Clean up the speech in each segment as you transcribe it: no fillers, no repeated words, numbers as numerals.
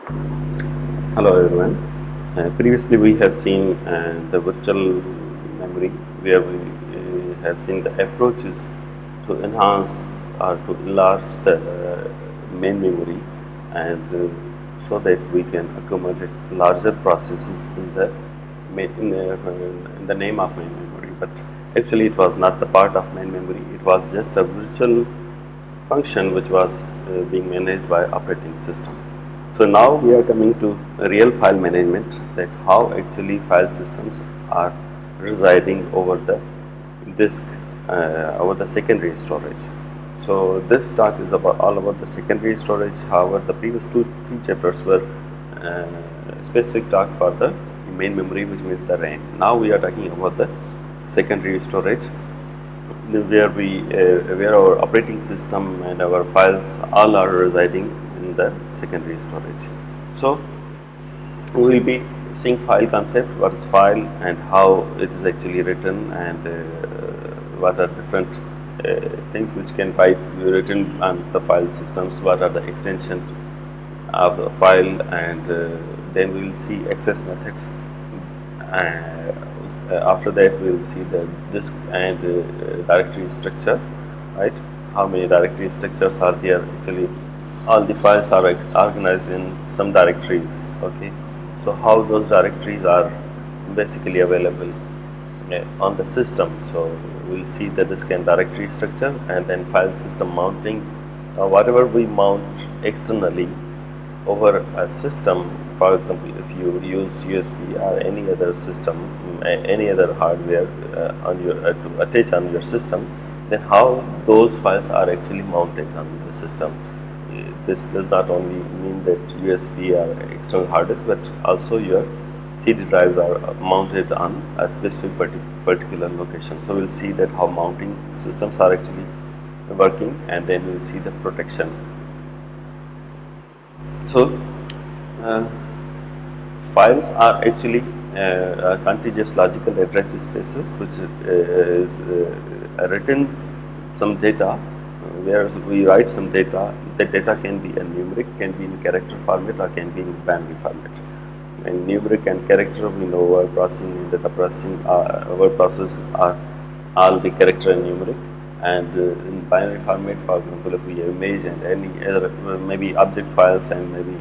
Hello everyone. Previously we have seen the virtual memory where we have seen the approaches to enhance or to enlarge the main memory and so that we can accommodate larger processes in the in the name of main memory. But actually it was not the part of main memory. It was just a virtual function which was being managed by operating system. So now we are coming to real file management, that how actually file systems are residing over the disk, over the secondary storage. So this talk is about all about the secondary storage. However, the previous three chapters were specific talk for the main memory, which means the RAM. Now we are talking about the secondary storage, where our operating system and our files all are residing in the secondary storage. So we will be seeing file concept, what is file and how it is actually written, and what are different things which can be written on the file systems, what are the extensions of the file, and then we will see access methods. After that we will see the disk and directory structure, right? How many directory structures are there? Actually all the files are organized in some directories. Okay, so how those directories are basically available on the system. So we'll see the disk and directory structure, and then file system mounting. Whatever we mount externally over a system, for example, if you use USB or any other system, any other hardware on your to attach on your system, then how those files are actually mounted on the system. This does not only mean that USB or external hard disk, but also your CD drives are mounted on a specific particular location. So we'll see that how mounting systems are actually working, and then we'll see the protection. So files are actually contiguous logical address spaces, which is written some data, whereas we write some data. The data can be a numeric, can be in character format, or can be in binary format. And numeric and character, we know word processing and data processing, word process are all the character and numeric. And in binary format, for example, if we have image and any other maybe object files and maybe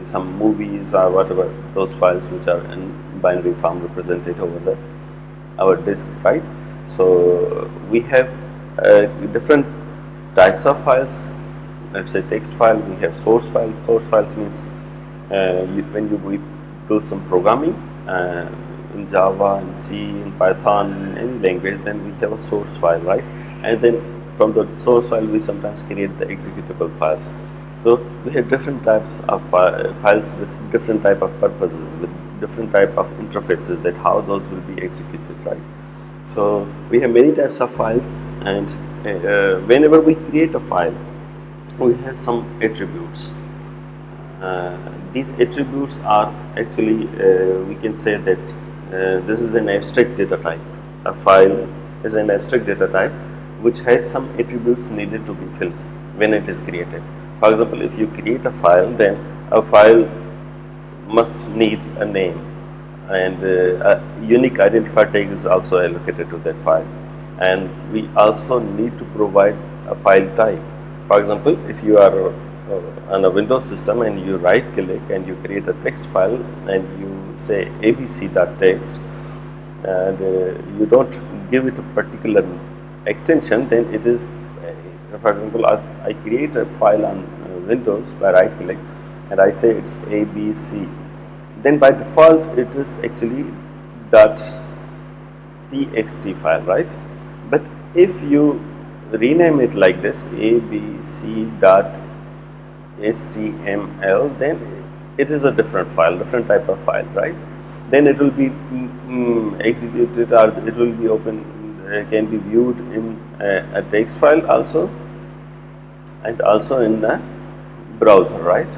some movies or whatever, those files which are in binary form represented over our disk, right? So we have different types of files. Let's say text file, we have source file. Source files means when we do some programming in Java, in C, in Python, in any language, then we have a source file, right? And then from the source file we sometimes create the executable files. So we have different types of files with different type of purposes, with different type of interfaces, that how those will be executed, right? So we have many types of files, and whenever we create a file, we have some attributes. These attributes are actually, we can say that this is an abstract data type. A file is an abstract data type which has some attributes needed to be filled when it is created. For example, if you create a file, then a file must need a name, and a unique identifier tag is also allocated to that file. And we also need to provide a file type. For example, if you are on a Windows system and you right click and you create a text file and you say abc.txt, and you don't give it a particular extension, then it is, for example, I create a file on Windows by right click and I say it's abc, then by default it is actually .txt file, right? But if you rename it like this, abc.html, then it is a different file, different type of file, right? Then it will be executed, or it will be open, can be viewed in a text file also, and also in the browser, right?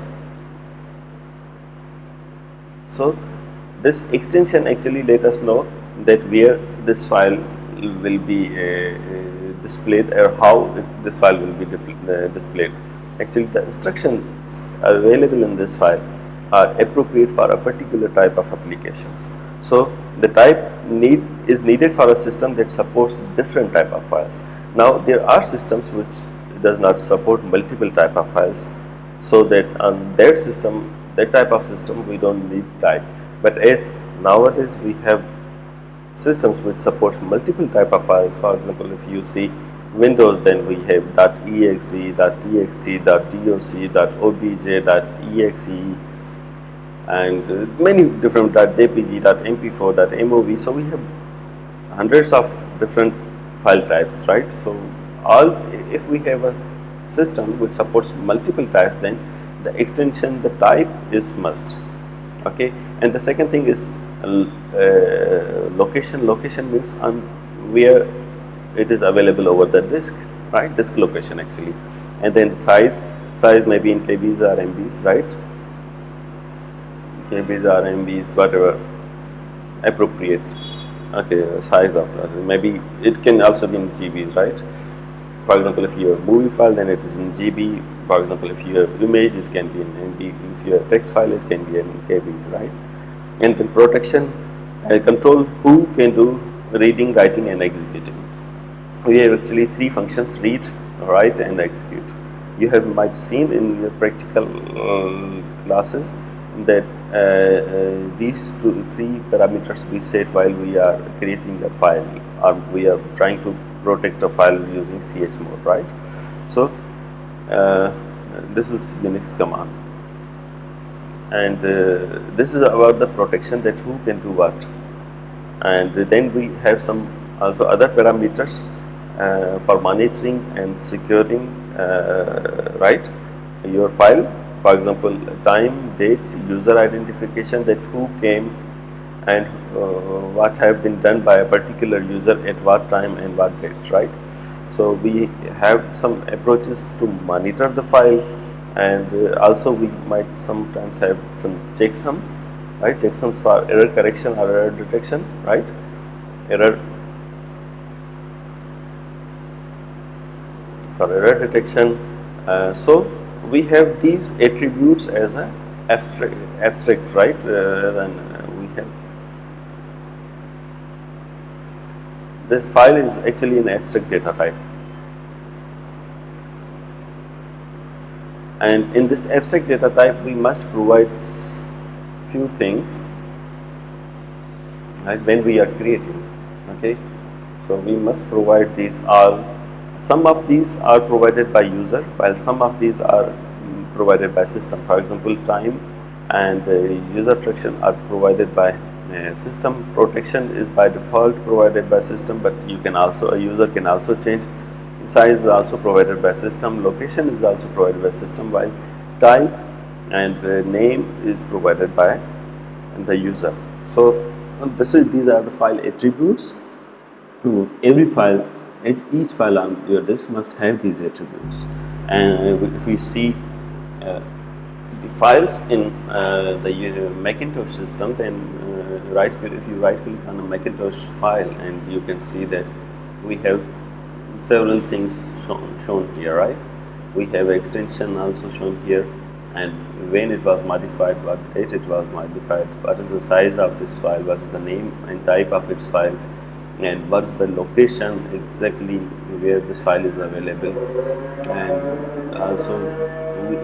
So this extension actually let us know that where this file will be displayed, or how this file will be displayed. actually the instructions available in this file are appropriate for a particular type of applications. So the type is needed for a system that supports different type of files. Now there are systems which does not support multiple type of files, so that on that system, that type of system, we don't need type. But as nowadays we have systems which supports multiple type of files. For example, if you see Windows, then we have .exe, .txt, .doc, .obj, .exe, and many different .jpg, .mp4, .mov. So we have hundreds of different file types, right? So all, if we have a system which supports multiple types, then the extension, the type is must. Okay, and the second thing is location. Location means on where it is available over the disk, right? Disk location actually. And then size may be in kbs or mbs, right? kbs or mbs, whatever appropriate. Okay, size of that, maybe it can also be in gbs, right? For example, if you have movie file, then it is in GB. For example, if you have image, it can be in MB. If you have text file, it can be in KBs, right? And then protection, control who can do reading, writing, and executing. We have actually three functions: read, write, and execute. You have might seen in your practical classes that these three parameters we set while we are creating a file, or we are trying to protect a file using chmod, right? So this is Unix command, and this is about the protection, that who can do what. And then we have some also other parameters for monitoring and securing, right, your file. For example, time, date, user identification, that who came and what have been done by a particular user at what time and what date, right? So we have some approaches to monitor the file, and also we might sometimes have some checksums, right? Checksums for error correction or error detection, right? Error detection. So we have these attributes as a abstract, right? Then we have this file is actually an abstract data type, and in this abstract data type we must provide few things, right, when we are creating. Okay, so we must provide these all. Some of these are provided by user, while some of these are provided by system. For example, time and user protection are provided by system. Protection is by default provided by system, but you can also, a user can also change. Size is also provided by system. Location is also provided by system, while type and name is provided by the user. So these are the file attributes. Every file, each file on your disk must have these attributes. And if we see the files in the Macintosh system, then if you right click on a Macintosh file, and you can see that we have several things shown here, right? We have extension also shown here, and when it was modified, what date it was modified, what is the size of this file, what is the name and type of its file, and what is the location exactly where this file is available. And also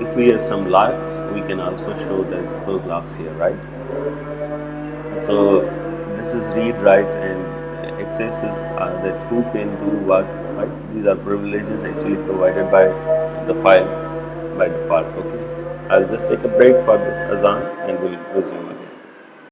if we have some logs, we can also show those logs here, right? So this is read, write, and accesses that who can do what, right? These are privileges actually provided by the file by default. Okay, I'll just take a break for this azan and we'll resume again.